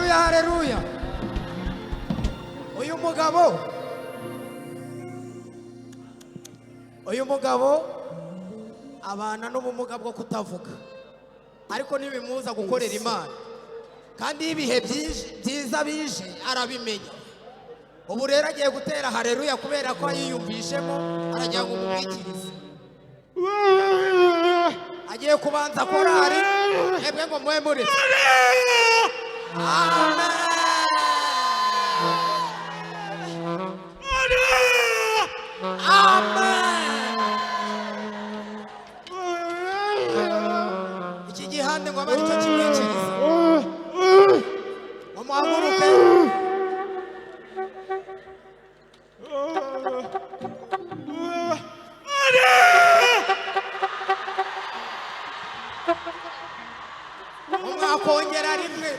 Haleluya, haleluya. Uyu mugabo abana n'ubumuga bwo kutavuga, ariko nibimuza gukorera Imana, kandi ibihe byiza bije arabimenya. Ubu rero agiye gutera haleluya kubera ko yiyumvishemo, aragira ngo umubwikirize. Agiye kubanza korari, hebwe ngo muwe muri. Amen. Amen. Iki gihande ngo abari cyo kimwikiriza. Umuhaguruke. Umwakongera rimwe.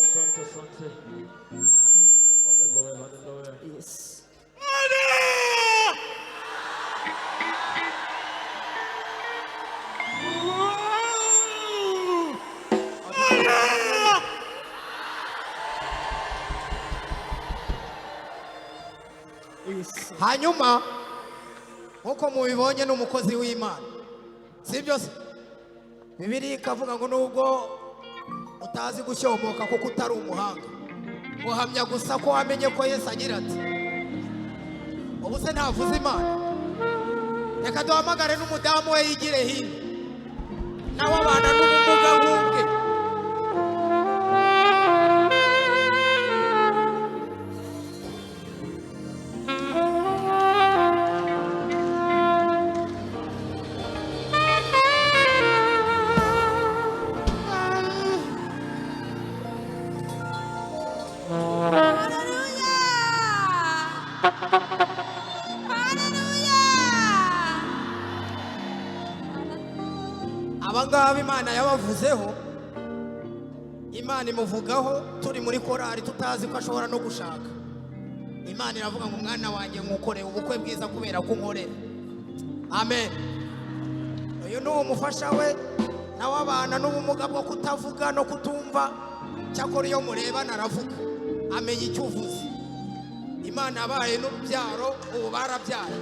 Asante. Hallelujah. Yes. Hanyuma nkuko mubibonye n'umukozi w'Imana, sibyo se? Bibiliya ikavuga ngo nubwo utazi gushyomoka kuko utari umuhanga, uhamya gusa ko wamenye ko Yesu agira ati, ubu se ntavuze Imana? Reka duhamagare n'umudamu we yigire hino, nawe abana n'ubumuga nk'ubwe. Abangaba Imana yabavuzeho, Imana imuvugaho turi muri korari tutazi ko ashobora no gushaka. Imana iravuga ngo mwana wanjye nkukoreye ubukwe bwiza kubera ko unkorera. Amen. Uyu ni umufasha we, nawe abana n'ubumuga bwo kutavuga no kutumva, cyakora iyo mureba naravuga, amenya icyo uvuze. Imana yabaye n'urubyaro, ubu barabyaye.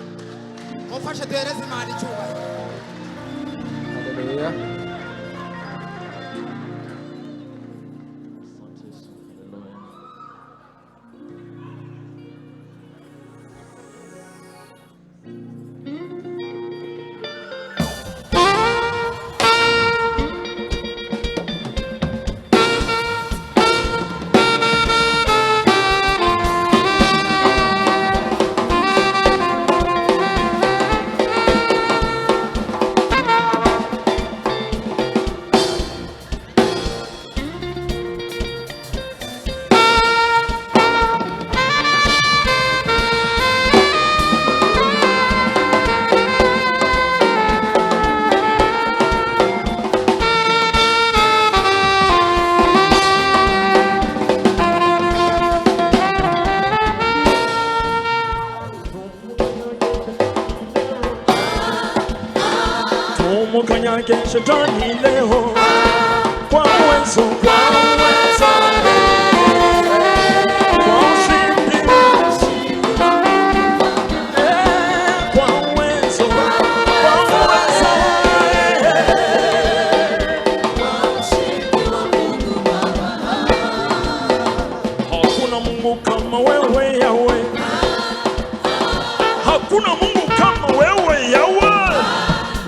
Mufashe duhereze Imana icyubahiro. Hallelujah. Mukanyage shetani leo kwa uwezo kwa ushindi kwa uwezo hakuna Mungu kama wewe Yahweh, hakuna Mungu kama wewe Yahweh.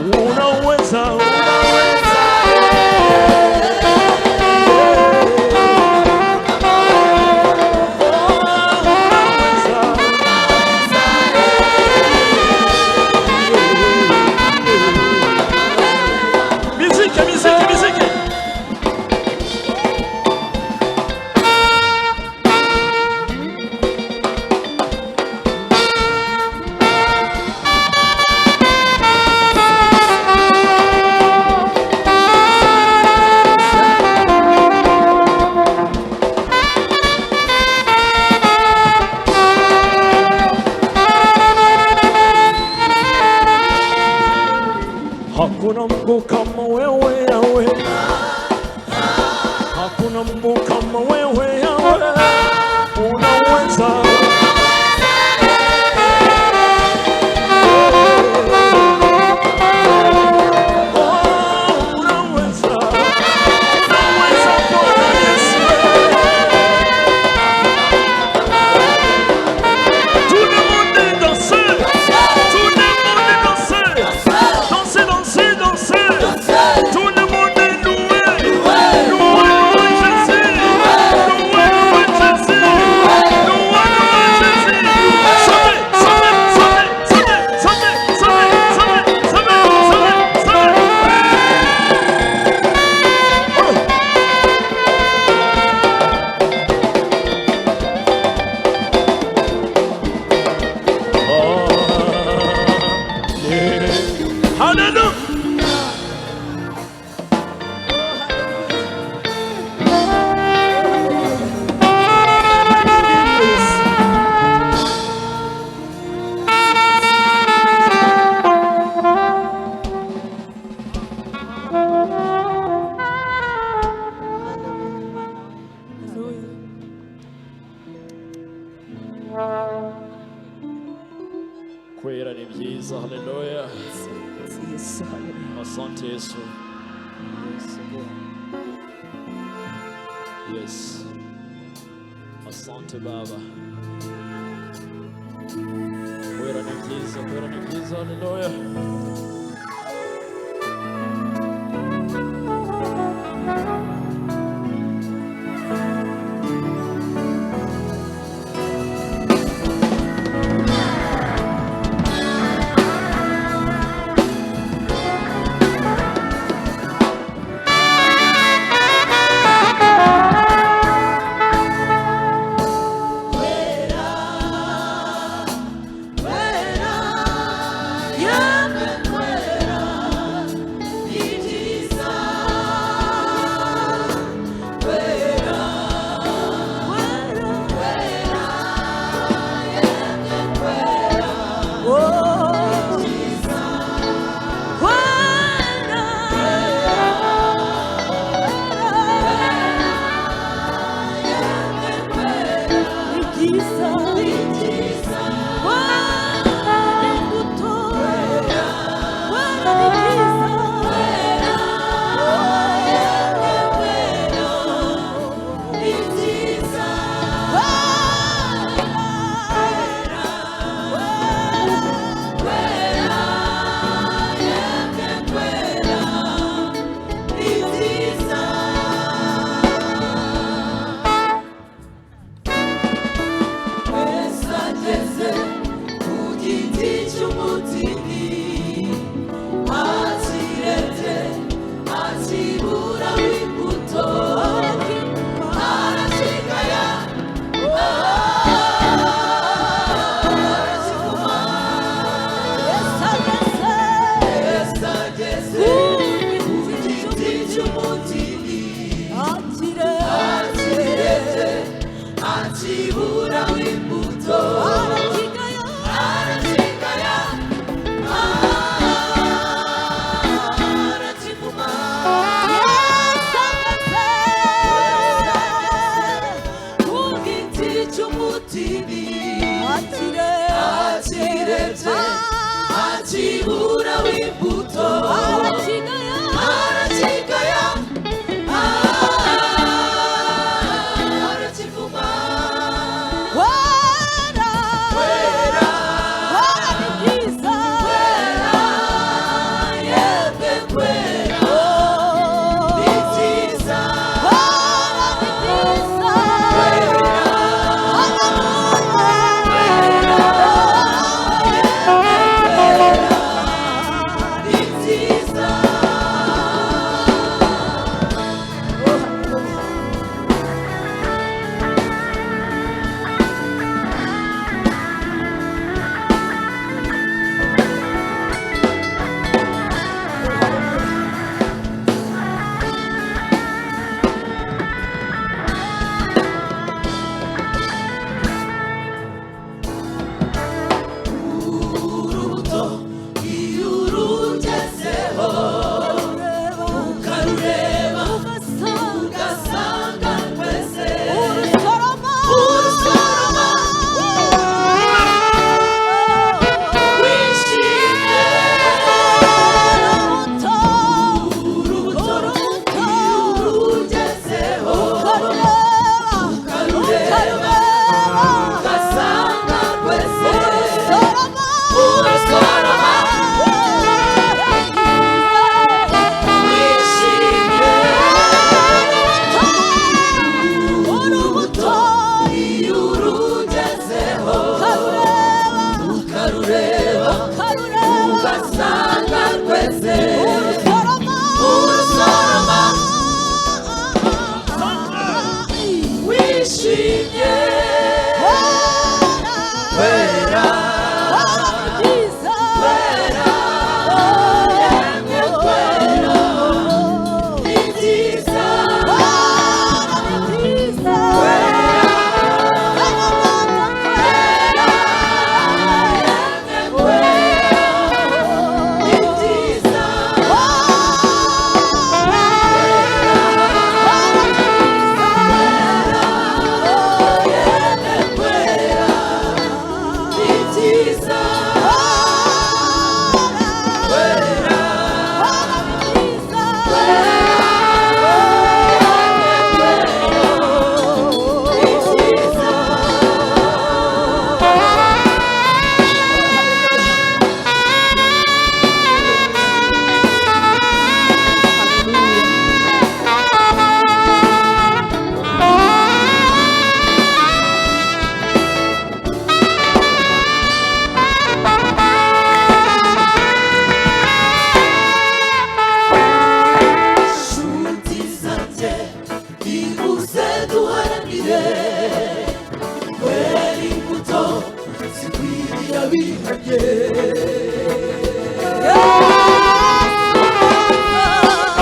Unaweza haleluya. Yesu, haleluya. Asante Yesu. Yes. Asante Baba. Kwera ni byiza, haleluya.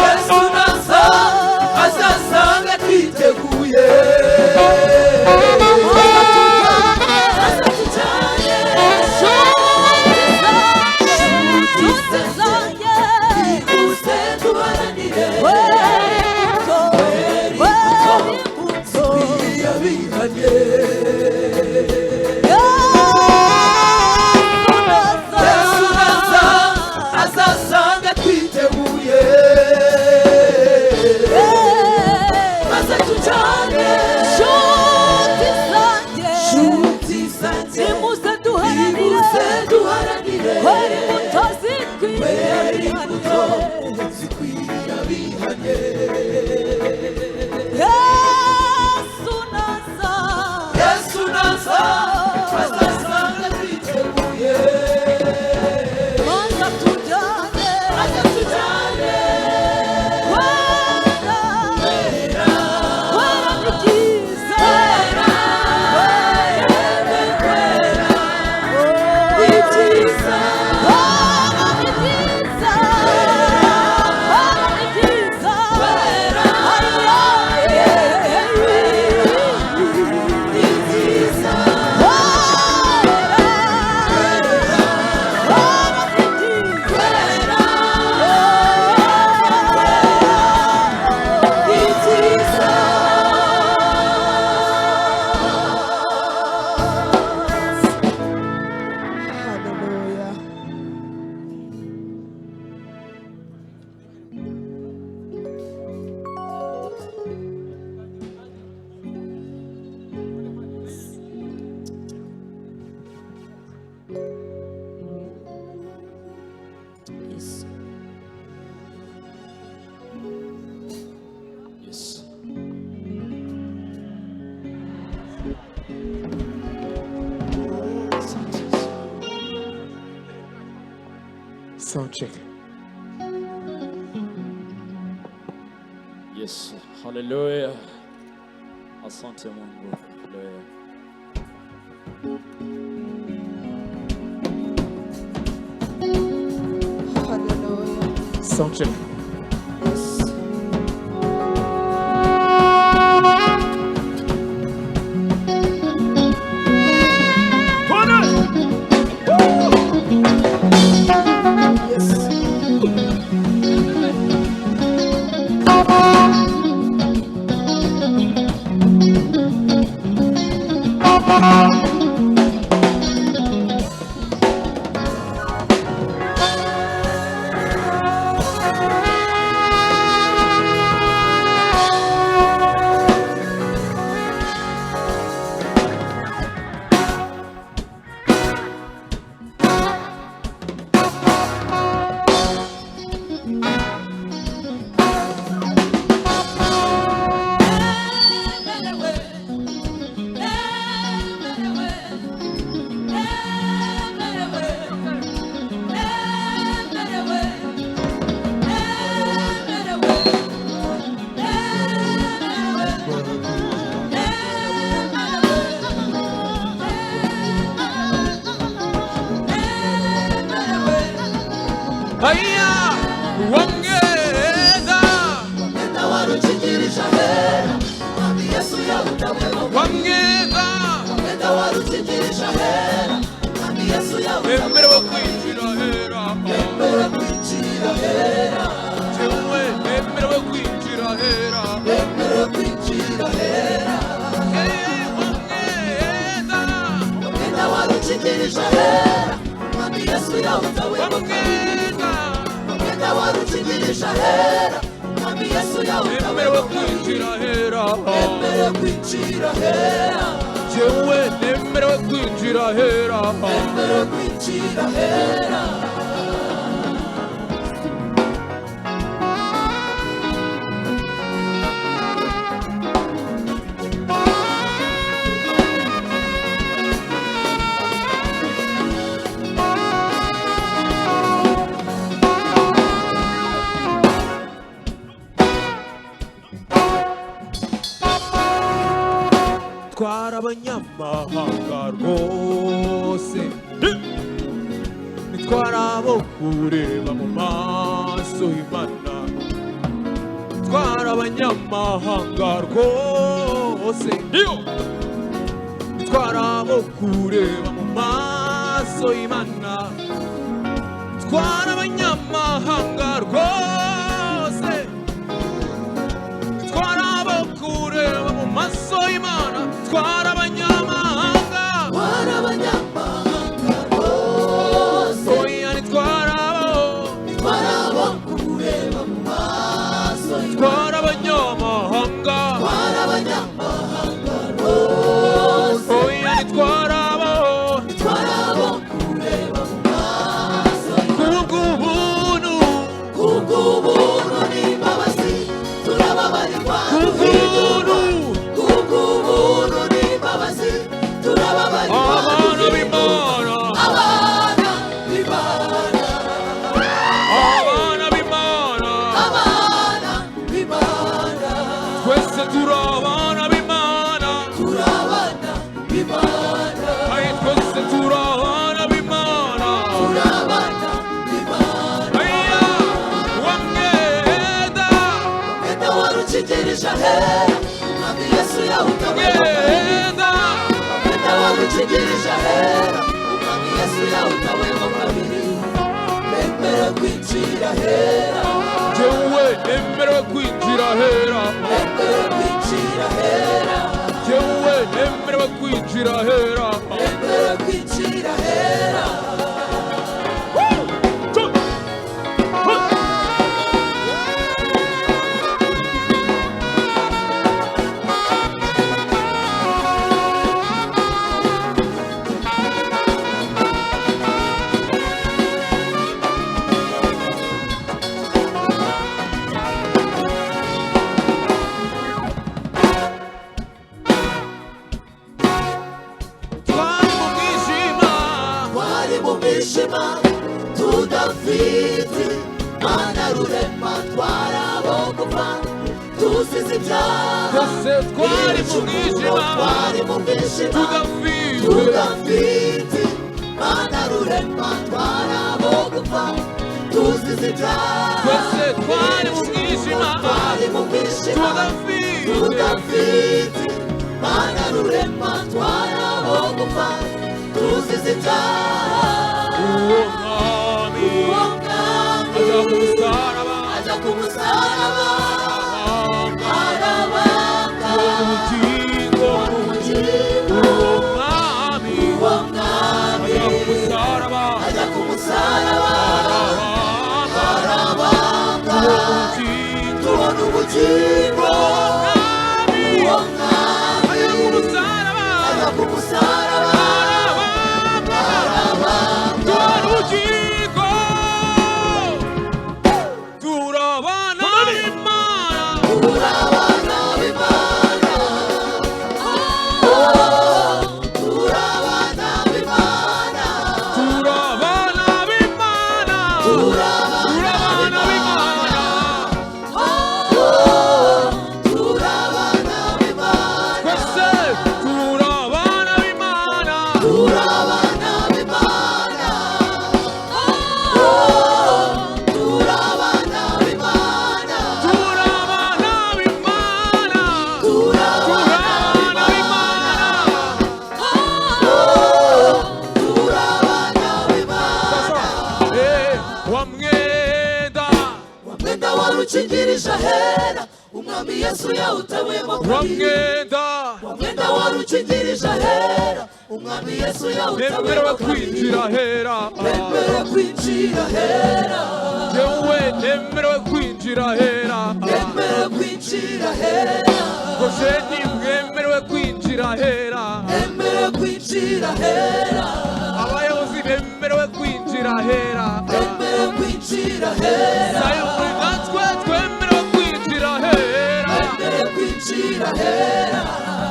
Yesu naza azasanga twiteguye Sound check. Yes, hallelujah. Asante Mungu. Hallelujah. Hallelujah. Sound check. Yes. Haya, wangeza. Wangeza. Emerewe kwinjira hera. Jewe emerewe kwinjira hera. Wangeza. Emerewe kwinjira hera. Jewe emerewe kwinjira hera. Twara abanyamahanga rwose twarabo kureba mu maso y'Imana twarabanyamahanga rwose twarabo kureba mu maso y'Imana twarabanyamahanga rwose twarabo kureba mu maso y'Imana twarabanyamahanga rwose oya twarabo kureba mu maso twarabanyamahanga rwose oya twarabo kureba mu maso kubw'ubuntu n'imbabazi turababarirwa kubw'ubuntu n'imbabazi turababarirwa abana b'Imana twese turabana b'Imana ayi twese turabana b'Imana aya wamwenda warukigereje ahera umwami Yesu yawutamwenda warukigereje ahera umwami Yesu yawutamwemo kabiri nemere kwinjira ahera jewe nemere kwinjira ahera jewe nemere kwinjira ahera tudafite Mana rurema twarabogopfa tuzize ibyaha twese twari mu mwijima tudafite Mana rurema twarabogopfa tuzize ibyaha twese twari mu mwijima tudafite Mana rurema twarabogopfa tuzize ibyaha aja kumusaraba arabanga ubugingo uwo mwami aja kumusaraba arabanga tubona ubugingo uwo mwami aja kumusaraba arabanga tubona ubugingo turabana b'Imana turabana b'Imana turabana b'Imana turabana b'Imana turabana b'Imana turabana b'Imana twese turabana b'Imana turabana b'Imana warukingirije ahera umwami Yesu yawutabuyemo kabiri wamwenda warukingirije ahera umwami Yesu yawutabuyemo kabiri nemerewe kwinjira ahera jewe nemerewe kwinjira ahera nemerewe kwinjira ahera gosheni mwemerewe kwinjira ahera nemerewe kwinjira ahera abayobozi bemerewe kwinjira ahera nemerewe kwinjira ahera sayumuri natwe twemerewe kwinjira ahera nemerewe kwinjira ahera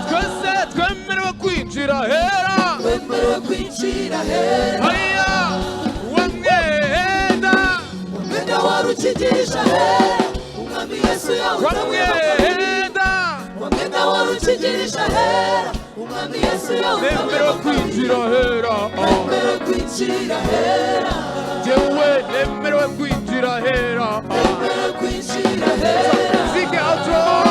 twese twemerewe kwinjira ahera twemerewe kwinjira ahera aya wamwenda warukingirije ahera umwami Yesu yawutabuyemo wamwenda warukingirije ahera umwami Yesu yawutabuyemo kabiri nemerewe kwinjira ahera jewe nemerewe kwinjira hera zige atrogo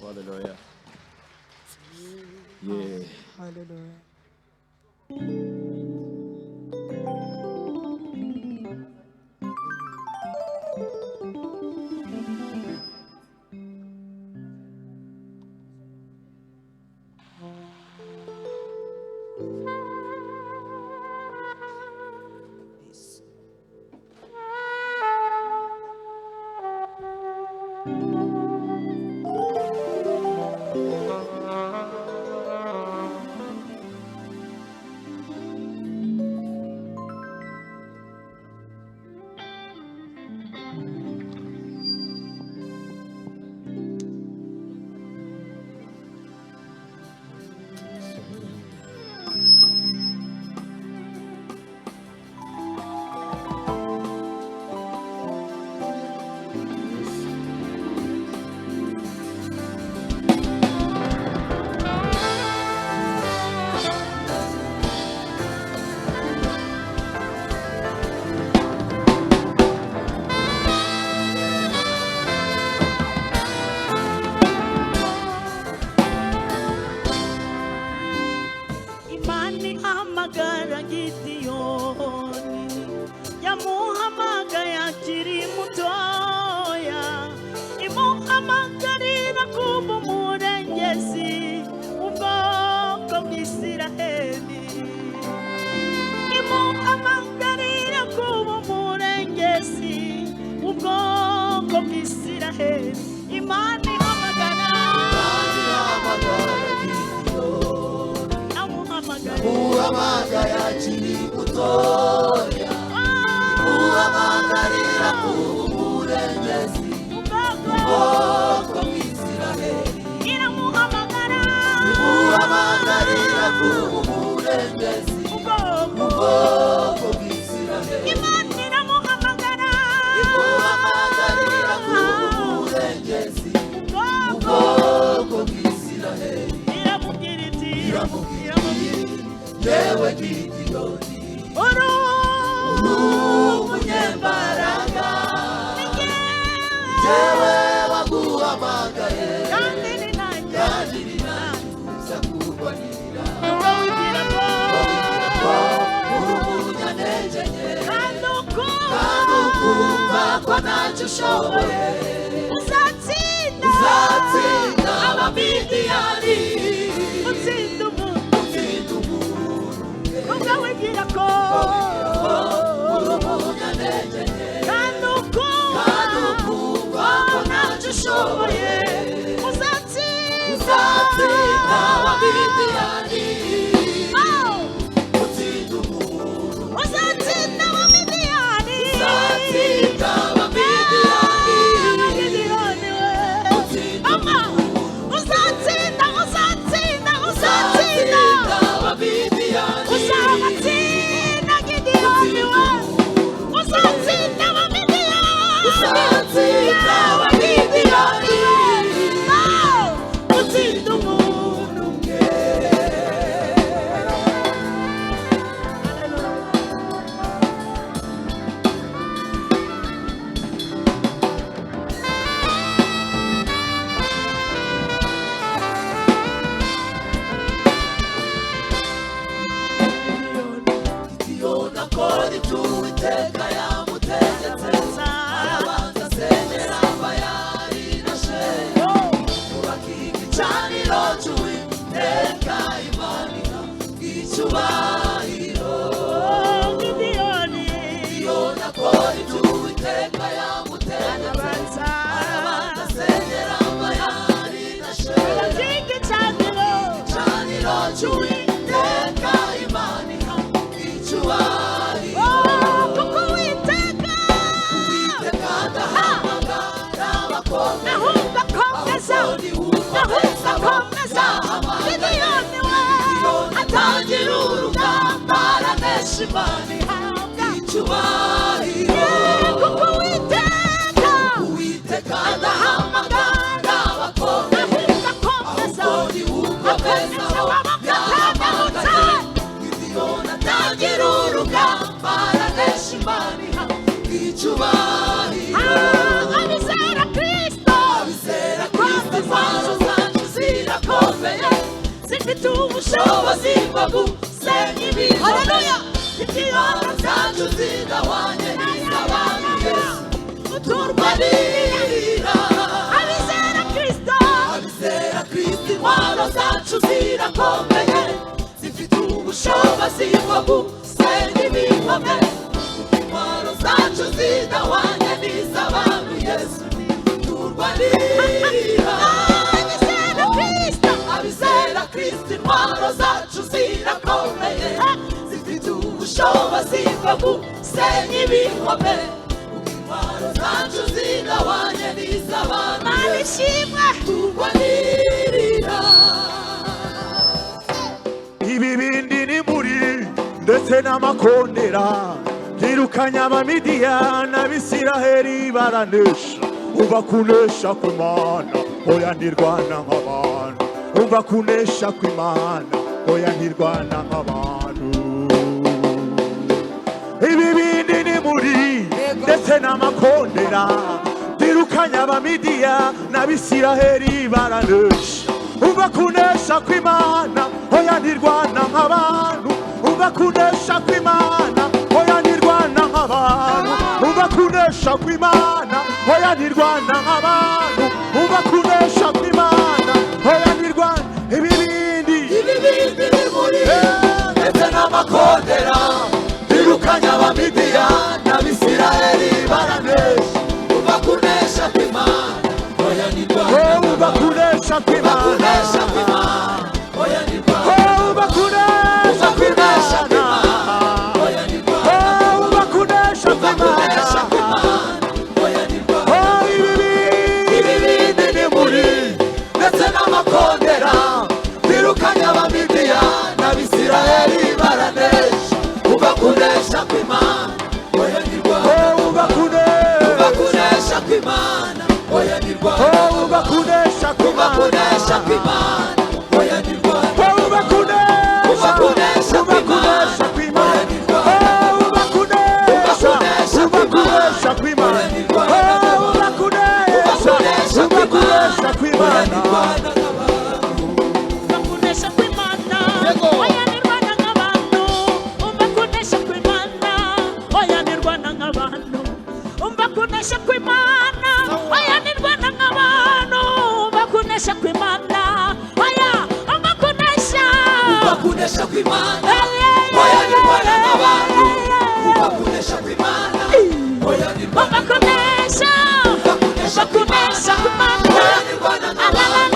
Hallelujah. Yeah. Hallelujah. Oh, kuko wite zikomeye zifite ubushobozi bwo gusenya ibihome ikibanza cyacu zidahwanye n'iz'abami Yesu uturwanirira abizera Kristo intwaro zacu zirakomeye zifite ubushobozi bwo gusenya ibihome intwaro zacu zidahwanye n'iz'abami Yesu uturwanirira abizera Kristo intwaro zacu zirakomeye zifite ubushobozi bwo gusenya ibihome intwaro zacu zidahwanye n'iz'abami Yesu turwanirira ibibindi n'imuri ndetse n'amakondera byirukanye abamidiyani abisiraheli baranesha umva kunesha kw'Imana oya ntirwana nk'abantu umva kunesha kw'Imana oya ntirwana nk'abantu ibibindi n'imuri ndetse n'amakondera byirukanye abamidiyani n'abisiraheli baranesha umva kunesha kw'Imana oya ntirwana nk'abantu umva kunesha kw'Imana oya ntirwana nk'abantu umva kunesha kw'Imana oya ntirwana nk'abantu umva kunesha kw'Imana oya ntirwana ibibindi n'imuri ndetse n'amakondera birukanye abamidiyani n'abisiraheli baranesha umva kunesha kw'Imana oya ntirwana umva kunesha kw'Imana oya ntirwana umva kunesha kw'Imana oya ntirwana umva kunesha kw'Imana oya ntirwana ibibindi n'imuri ndetse n'amakondera birukanye abamidiyani n'abisiraheli baranesha umva kunesha kw'Imana oya ntirwana umva kunesha kw'Imana oya ntirwana umva kunesha kunesha kw'Imana oya ntirwana umva kunesha kunesha kw'Imana oya ntirwana umva kunesha kw'Imana umva kunesha kw'Imana Kunesha kw'Imana oya nirwana nk'abantu umva kunesha kw'Imana oya nirwana nk'abantu umva kunesha kw'Imana oya nirwana nk'abantu umva kunesha kw'Imana oya umva kunesha kunesha kw'Imana oya ntirwana n'abantu umva kunesha kw'Imana oya ntirwana umva kunesha umva kunesha kw'Imana oya ntirwana n'abantu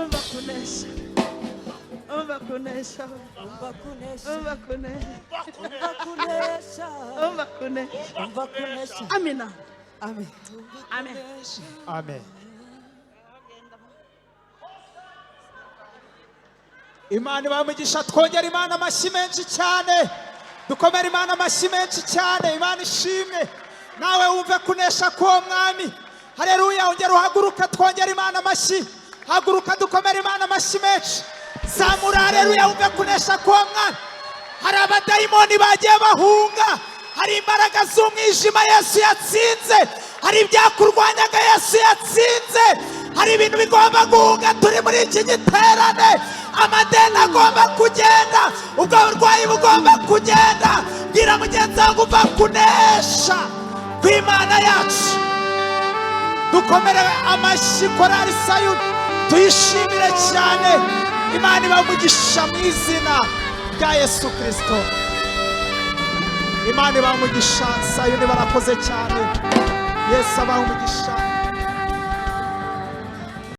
umva kunesha umva kunesha umva kunesha umva kunesha umva kunesha amina amen amen amen. Imana ibamugisha, twongera Imana amashyi menshi cyane, dukomere Imana amashyi menshi cyane. Imana ishimwe, nawe wumve kunesha k'uwo mwami. Haleluya. Ongera uhaguruka, twongera Imana amashyi. Haguruka dukomere Imana amashyi menshi. Zamura haleluya, wumve kunesha k'uwo mwami. Hari abadayimoni bagiye bahunga, hari imbaraga z'umwijima Yesu yatsinze, hari ibyakurwanyaga Yesu yatsinze, hari ibintu bigomba guhunga. Turi muri iki giterane, amadeni agomba kugenda, ubwo burwayi bugomba kugenda. Bwira mugenzi wawe umva kunesha kw'Imana yacu. Dukomere amashyi korari Sayuni, tuyishimire cyane. Imana ibamugisha mu izina rya Yesu Kristo. Imana ibamugisha. Sayuni barakoze cyane. Yesu abaha umugisha.